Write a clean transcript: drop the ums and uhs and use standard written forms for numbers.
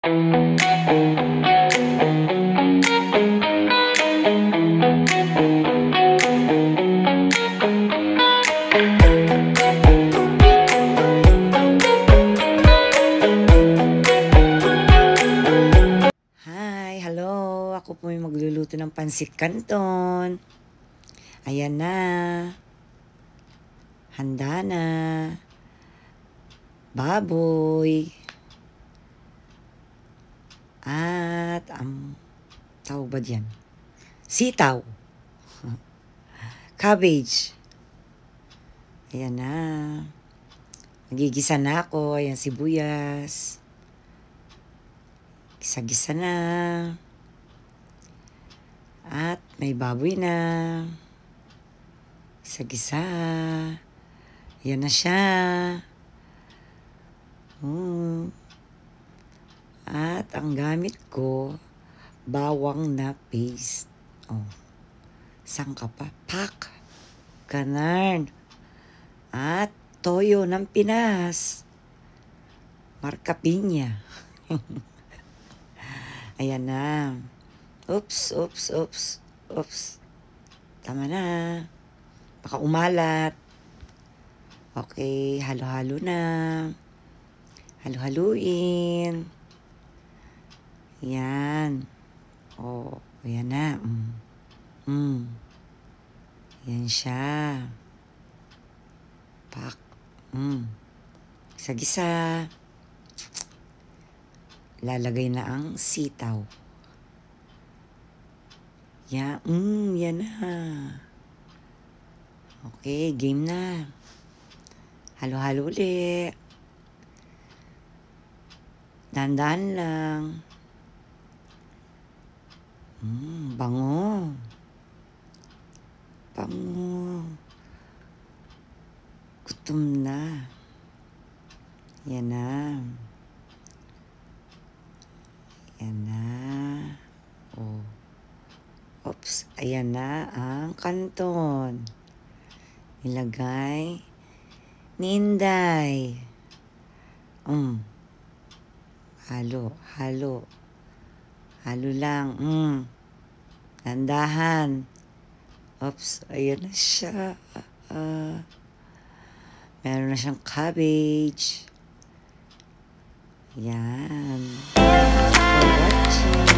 Hi, hello. Ako po yung magluluto ng pansit canton. Ayan na. Handa na. Baboy. At, tawag ba diyan? Sitaw. Cabbage. Ayan na. Nagigisa na ako. Ayan, sibuyas. Gisa-gisa na. At may baboy na. Gisa-gisa. Ayan na siya. At ang gamit ko, bawang na paste. Oh. Saan ka pa? Pak. Ganon. At toyo ng Pinas. Marka Pinya. Ayan na. Oops. Tama na. Baka umalat. Okay, halo-halo na. Halo-haluin. Yan. Oh, ayan na. Yan siya. Pak. Gisa-gisa. Lalagay na ang sitaw. Yan na. Okay, game na. Halo-halo ulit. Dahan-dahan lang. Bango. Gutom na. Yan na. Oh. Oops. Ayan na ang canton. Nilagay ni Inday. Halo. Halo lang. Dandahan. Oops. Ayan na siya. Meron na siyang cabbage. Yan. Thanks for watching.